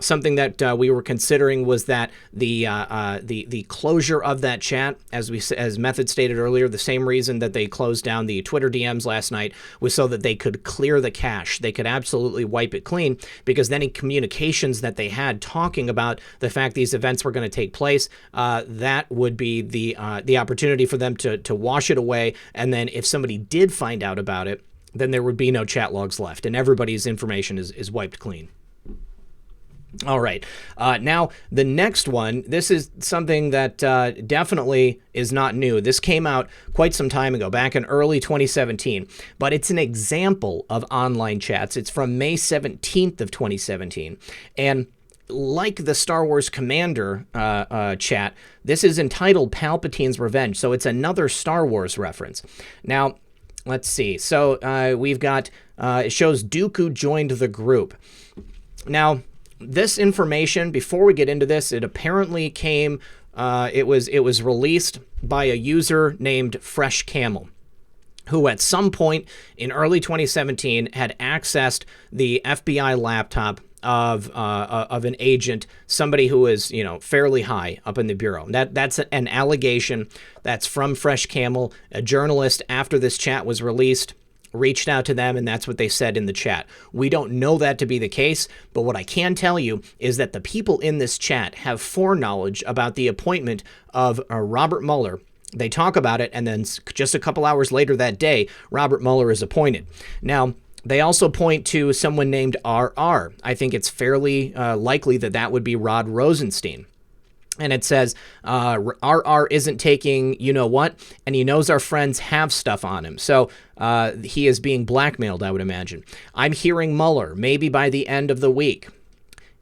Something that we were considering was that the closure of that chat, as Method stated earlier, the same reason that they closed down the Twitter DMs last night was so that they could clear the cache. They could absolutely wipe it clean, because any communications that they had talking about the fact these events were going to take place, that would be the opportunity for them to wash it away. And then if somebody did find out about it, then there would be no chat logs left, and everybody's information is wiped clean. All right. Now, the next one, this is something that definitely is not new. This came out quite some time ago, back in early 2017, but it's an example of online chats. It's from May 17th of 2017. And like the Star Wars Commander chat, this is entitled Palpatine's Revenge, so it's another Star Wars reference. Now, let's see. So we've got, it shows Dooku joined the group. Now, this information, before we get into this, it apparently came, it was released by a user named Fresh Camel, who at some point in early 2017 had accessed the FBI laptop of an agent, somebody who is, fairly high up in the bureau. That's an allegation that's from Fresh Camel. A journalist, after this chat was released, reached out to them, and that's what they said in the chat. We don't know that to be the case, but what I can tell you is that the people in this chat have foreknowledge about the appointment of Robert Mueller. They talk about it, and then just a couple hours later that day, Robert Mueller is appointed. Now, they also point to someone named RR. I think it's fairly likely that that would be Rod Rosenstein. And it says, RR isn't taking you-know-what, and he knows our friends have stuff on him. So he is being blackmailed, I would imagine. I'm hearing Mueller, maybe by the end of the week.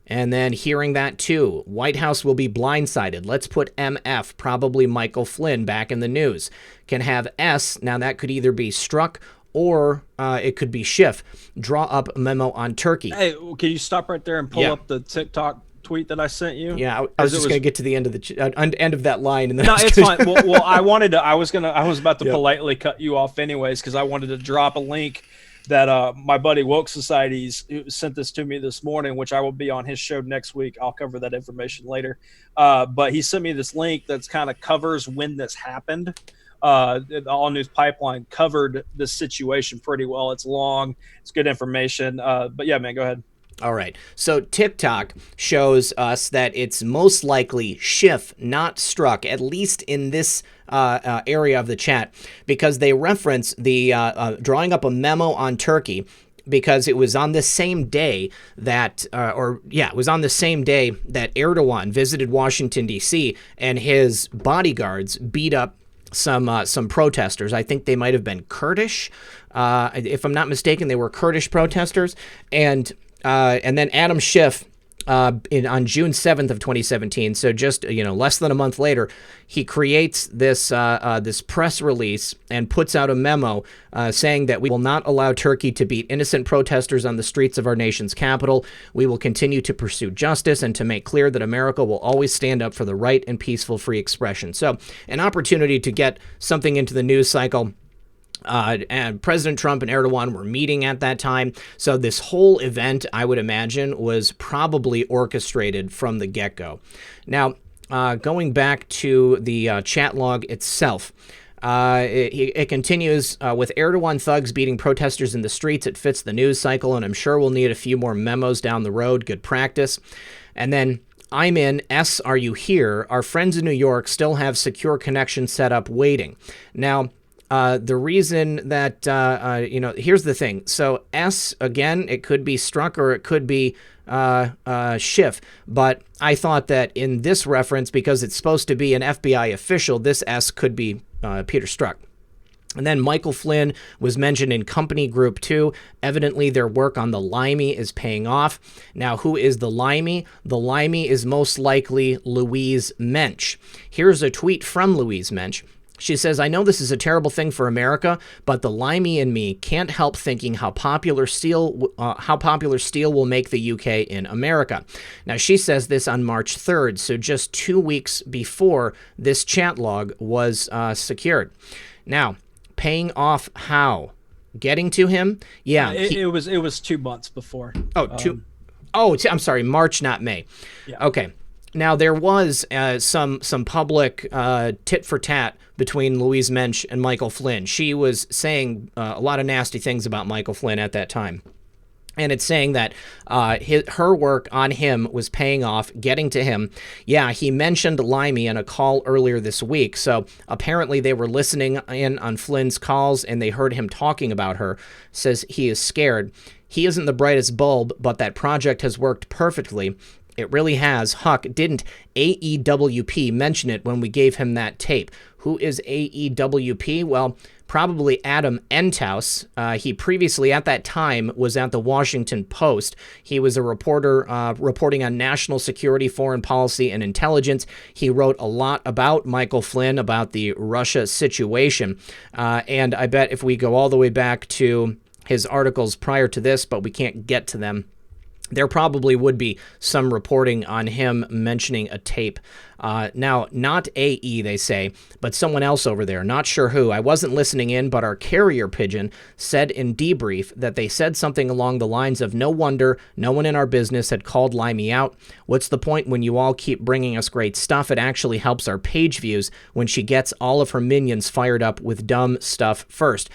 And then hearing that too. White House will be blindsided. Let's put MF, probably Michael Flynn, back in the news. Can have S, now that could either be Struck or it could be Schiff. Draw up a memo on Turkey. Hey, can you stop right there and pull up the TikTok tweet that I sent you? Yeah, I was just going to get to the end of the end of that line, and then no, it's fine. Well, I was about to politely cut you off anyways, because I wanted to drop a link that my buddy Woke Societies sent this to me this morning, which I will be on his show next week. I'll cover that information later. But he sent me this link that's kind of covers when this happened. The All News Pipeline covered this situation pretty well. It's long, it's good information. But yeah, man, go ahead. All right. So TikTok shows us that it's most likely Schiff, not Struck, at least in this area of the chat, because they reference the drawing up a memo on Turkey, because it was on the same day that, it was on the same day that Erdogan visited Washington, D.C., and his bodyguards beat up some protesters. I think they might have been Kurdish. If I'm not mistaken, they were Kurdish protesters. And then Adam Schiff, on June 7th of 2017, so just less than a month later, he creates this press release and puts out a memo saying that we will not allow Turkey to beat innocent protesters on the streets of our nation's capital. We will continue to pursue justice and to make clear that America will always stand up for the right and peaceful free expression. So an opportunity to get something into the news cycle. And President Trump and Erdogan were meeting at that time. So this whole event, I would imagine, was probably orchestrated from the get-go. Now, going back to the chat log itself, it continues with Erdogan thugs beating protesters in the streets. It fits the news cycle, and I'm sure we'll need a few more memos down the road. Good practice. And then I'm in. S, are you here? Our friends in New York still have secure connection set up waiting. Now, the reason that, here's the thing. So S, again, it could be Struck or it could be Schiff. But I thought that in this reference, because it's supposed to be an FBI official, this S could be Peter Struck. And then Michael Flynn was mentioned in Company Group 2. Evidently, their work on the Limey is paying off. Now, who is the Limey? The Limey is most likely Louise Mensch. Here's a tweet from Louise Mensch. She says, I know this is a terrible thing for America, but the limey in me can't help thinking how popular steel will make the UK in America. Now, she says this on March 3rd, so just 2 weeks before this chat log was secured. Now, paying off how? Getting to him? Yeah. It was 2 months before. Oh, I'm sorry, March, not May. Yeah. Okay. Now, there was some public tit for tat between Louise Mensch and Michael Flynn. She was saying a lot of nasty things about Michael Flynn at that time. And it's saying that her work on him was paying off, getting to him. Yeah, he mentioned Limey in a call earlier this week. So apparently they were listening in on Flynn's calls and they heard him talking about her. Says he is scared. He isn't the brightest bulb, but that project has worked perfectly. It really has. Huck, didn't AEWP mention it when we gave him that tape? Who is AEWP? Well, probably Adam Enthouse. He previously, at that time, was at the Washington Post. He was a reporter reporting on national security, foreign policy, and intelligence. He wrote a lot about Michael Flynn, about the Russia situation. And I bet if we go all the way back to his articles prior to this, but we can't get to them, there probably would be some reporting on him mentioning a tape. Now, not AE, they say, but someone else over there. Not sure who. I wasn't listening in, but our carrier pigeon said in debrief that they said something along the lines of, no wonder no one in our business had called Limey out. What's the point when you all keep bringing us great stuff? It actually helps our page views when she gets all of her minions fired up with dumb stuff first.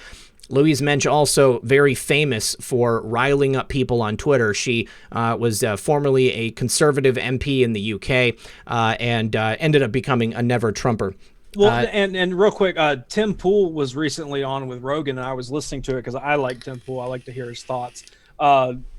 Louise Mensch also very famous for riling up people on Twitter. She was formerly a conservative MP in the UK and ended up becoming a never-Trumper. Well, and real quick, Tim Pool was recently on with Rogan, and I was listening to it because I like Tim Pool. I like to hear his thoughts,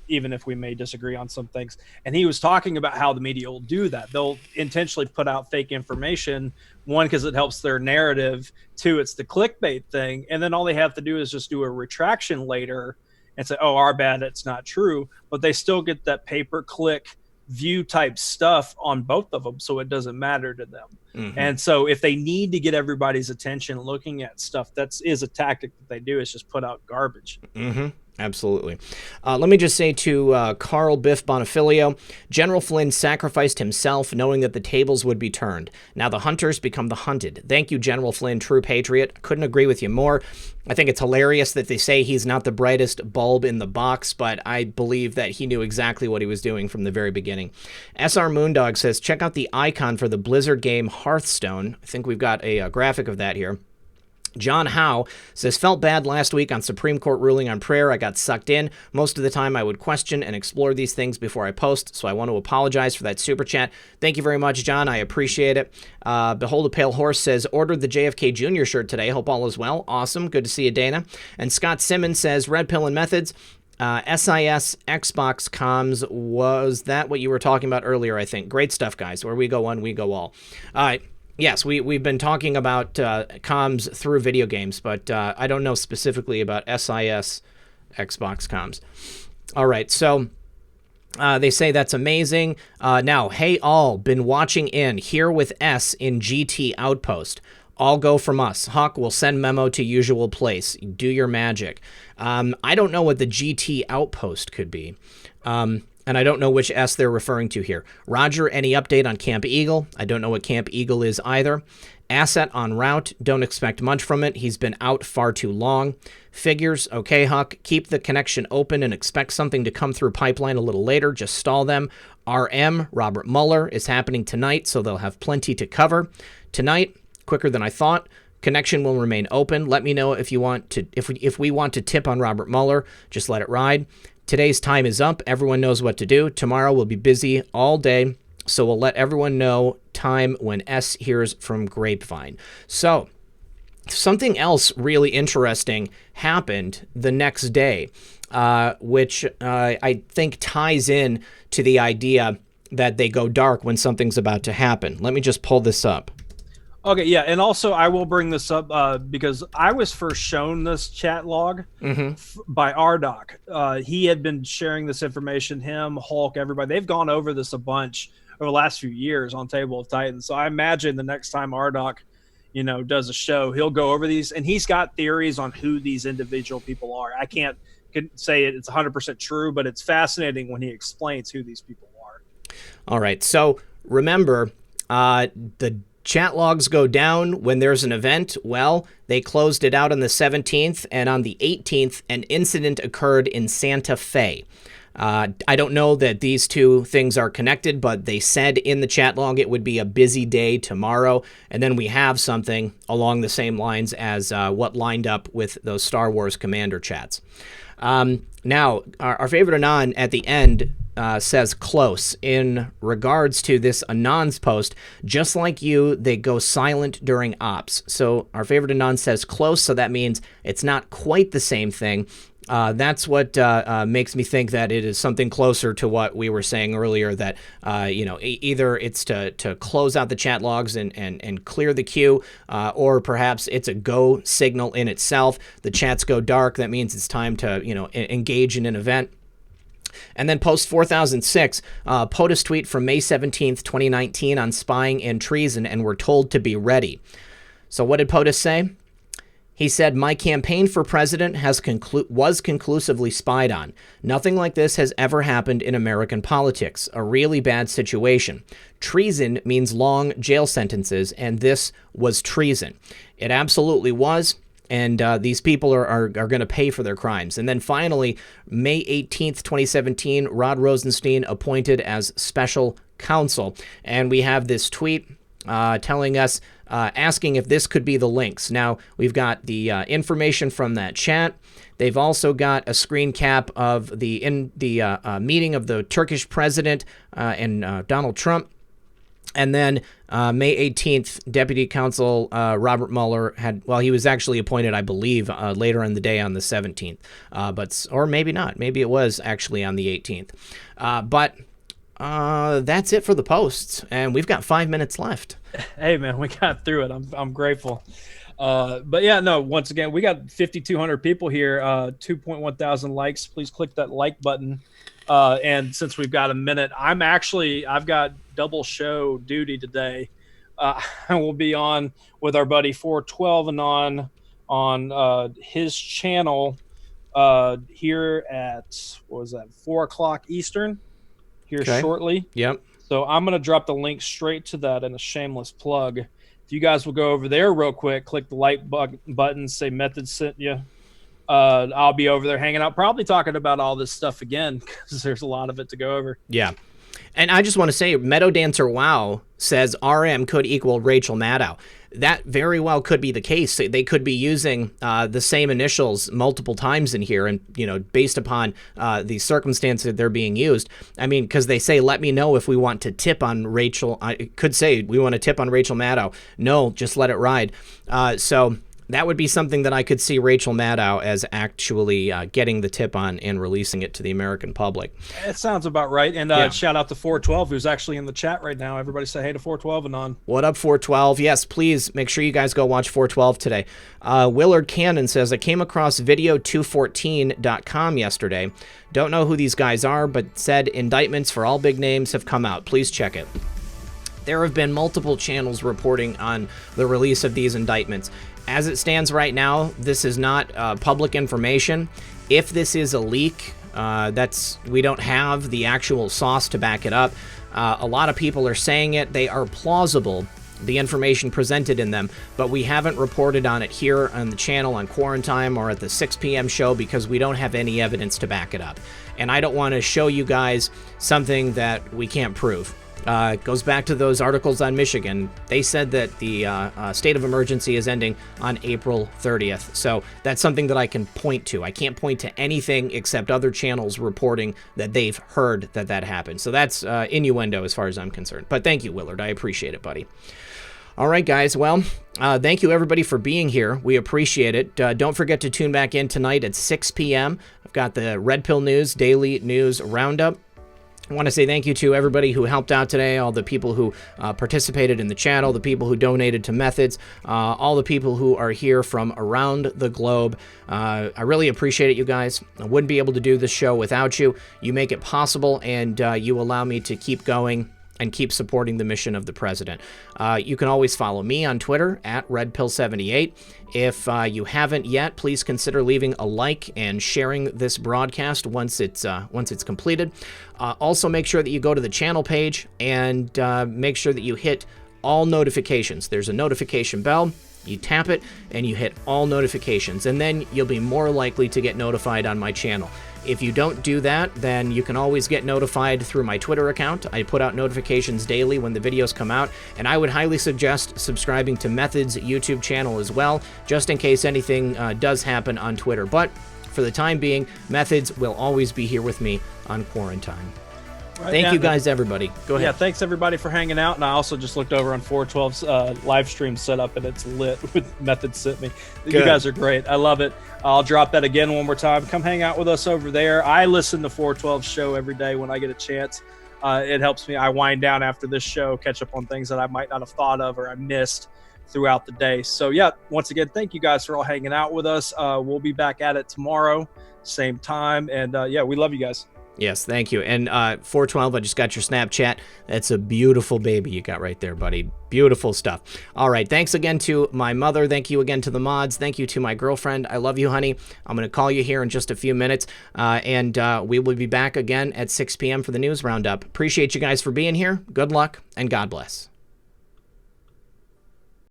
even if we may disagree on some things. And he was talking about how the media will do that. They'll intentionally put out fake information, one, because it helps their narrative, two, it's the clickbait thing, and then all they have to do is just do a retraction later and say, oh, our bad, it's not true, but they still get that pay-per-click view type stuff on both of them, so it doesn't matter to them. Mm-hmm. And so if they need to get everybody's attention looking at stuff, that is a tactic that they do, is just put out garbage. Mm-hmm. Absolutely. Let me just say to Carl Biff Bonifilio, General Flynn sacrificed himself knowing that the tables would be turned. Now the hunters become the hunted. Thank you, General Flynn, true patriot. Couldn't agree with you more. I think it's hilarious that they say he's not the brightest bulb in the box, but I believe that he knew exactly what he was doing from the very beginning. SR Moondog says, check out the icon for the Blizzard game Hearthstone. I think we've got a graphic of that here. John Howe says, felt bad last week on Supreme Court ruling on prayer. I got sucked in. Most of the time I would question and explore these things before I post, so I want to apologize for that super chat. Thank you very much, John. I appreciate it. Behold a Pale Horse says, ordered the JFK Jr. shirt today. Hope all is well. Awesome. Good to see you, Dana. And Scott Simmons says, Red Pill and Methods. SIS Xbox comms, was that what you were talking about earlier, I think? Great stuff, guys. Where we go one, we go all. All right. Yes, we've been talking about comms through video games, but I don't know specifically about SIS Xbox comms. All right, so they say that's amazing. Now, hey all, been watching in, here with S in GT Outpost. All go from us. Hawk will send memo to usual place. Do your magic. I don't know what the GT Outpost could be. And I don't know which S they're referring to here. Roger, any update on Camp Eagle? I don't know what Camp Eagle is either. Asset en route. Don't expect much from it. He's been out far too long. Figures. Okay, Huck. Keep the connection open and expect something to come through pipeline a little later. Just stall them. RM, Robert Mueller, is happening tonight, so they'll have plenty to cover. Tonight, quicker than I thought. Connection will remain open. Let me know if you want to, if we want to tip on Robert Mueller. Just let it ride. Today's time is up. Everyone knows what to do. Tomorrow we'll be busy all day, so we'll let everyone know time when S hears from Grapevine. So, something else really interesting happened the next day, which I think ties in to the idea that they go dark when something's about to happen. Let me just pull this up. Okay, yeah, and also I will bring this up because I was first shown this chat log by RDoc. He had been sharing this information, him, Hulk, everybody. They've gone over this a bunch over the last few years on Table of Titans. So I imagine the next time RDoc, does a show, he'll go over these, and he's got theories on who these individual people are. I can't say it's 100% true, but it's fascinating when he explains who these people are. All right, so remember, the chat logs go down when there's an event. Well, they closed it out on the 17th, and on the 18th, an incident occurred in Santa Fe. I don't know that these two things are connected, but they said in the chat log it would be a busy day tomorrow, and then we have something along the same lines as what lined up with those Star Wars Commander chats. Now, our favorite Anon at the end says close in regards to this Anon's post. Just like you, they go silent during ops. So our favorite Anon says close, so that means it's not quite the same thing. That's what makes me think that it is something closer to what we were saying earlier, that either it's to close out the chat logs and clear the queue, or perhaps it's a go signal in itself. The chats go dark. That means it's time to engage in an event. And then post 4006, POTUS tweet from May 17th, 2019 on spying and treason, and we're told to be ready. So what did POTUS say? He said, my campaign for president was conclusively spied on. Nothing like this has ever happened in American politics. A really bad situation. Treason means long jail sentences, and this was treason. It absolutely was. And these people are going to pay for their crimes. And then finally, May 18th, 2017, Rod Rosenstein appointed as special counsel. And we have this tweet telling us, asking if this could be the links. Now, we've got the information from that chat. They've also got a screen cap of the meeting of the Turkish president and Donald Trump. And then May 18th, Deputy Counsel Robert Mueller he was actually appointed, I believe, later in the day on the 17th. Or maybe not. Maybe it was actually on the 18th. But that's it for the posts. And we've got 5 minutes left. Hey, man, we got through it. I'm grateful. But yeah, no, once again, we got 5,200 people here, 2.1 thousand likes. Please click that like button. And since we've got a minute, I've got double show duty today. I will be on with our buddy 412 Anon on his channel here at, 4 o'clock Eastern here shortly. Yep. So I'm going to drop the link straight to that in a shameless plug. If you guys will go over there real quick, click the like button, say Method sent you. I'll be over there hanging out, probably talking about all this stuff again, because there's a lot of it to go over. Yeah. And I just want to say, Meadow Dancer Wow says RM could equal Rachel Maddow. That very well could be the case. They could be using the same initials multiple times in here, and based upon the circumstances they're being used. I mean, because they say, let me know if we want to tip on Rachel. I could say we want to tip on Rachel Maddow. No, just let it ride. So that would be something that I could see Rachel Maddow as actually getting the tip on and releasing it to the American public. It sounds about right. And shout out to 412, who's actually in the chat right now. Everybody say hey to 412 Anon. What up, 412? Yes, please make sure you guys go watch 412 today. Willard Cannon says, I came across video214.com yesterday. Don't know who these guys are, but said indictments for all big names have come out. Please check it. There have been multiple channels reporting on the release of these indictments. As it stands right now, this is not public information. If this is a leak, we don't have the actual sauce to back it up. A lot of people are saying it. They are plausible, the information presented in them, but we haven't reported on it here on the channel on Quarantime or at the 6 p.m. show because we don't have any evidence to back it up. And I don't want to show you guys something that we can't prove. It goes back to those articles on Michigan. They said that the state of emergency is ending on April 30th. So that's something that I can point to. I can't point to anything except other channels reporting that they've heard that happened. So that's innuendo as far as I'm concerned. But thank you, Willard. I appreciate it, buddy. All right, guys. Well, thank you, everybody, for being here. We appreciate it. Don't forget to tune back in tonight at 6 p.m. I've got the Red Pill News Daily News Roundup. I want to say thank you to everybody who helped out today, all the people who participated in the channel, the people who donated to Methods, all the people who are here from around the globe. I really appreciate it, you guys. I wouldn't be able to do this show without you. You make it possible, and you allow me to keep going and keep supporting the mission of the president. You can always follow me on Twitter at RedPill78. If you haven't yet, please consider leaving a like and sharing this broadcast once it's completed. Also, make sure that you go to the channel page and make sure that you hit all notifications. There's a notification bell. You tap it and you hit all notifications, and then you'll be more likely to get notified on my channel. If you don't do that, then you can always get notified through my Twitter account. I put out notifications daily when the videos come out, and I would highly suggest subscribing to Method's YouTube channel as well, just in case anything does happen on Twitter. But for the time being, Methods will always be here with me on Quarantine. Right, Thank you guys, everybody. Go ahead. Yeah, thanks everybody for hanging out. And I also just looked over on 412's live stream setup, and it's lit with Methods sent me. Good. You guys are great. I love it. I'll drop that again one more time. Come hang out with us over there. I listen to 412's show every day when I get a chance. It helps me. I wind down after this show, catch up on things that I might not have thought of or I missed throughout the day. So yeah, once again, thank you guys for all hanging out with us. We'll be back at it tomorrow, same time. And yeah, we love you guys. Yes, thank you. And 412, I just got your Snapchat. That's a beautiful baby you got right there, buddy. Beautiful stuff. All right, thanks again to my mother. Thank you again to the mods. Thank you to my girlfriend. I love you, honey. I'm going to call you here in just a few minutes, and we will be back again at 6 p.m. for the news roundup. Appreciate you guys for being here. Good luck, and God bless.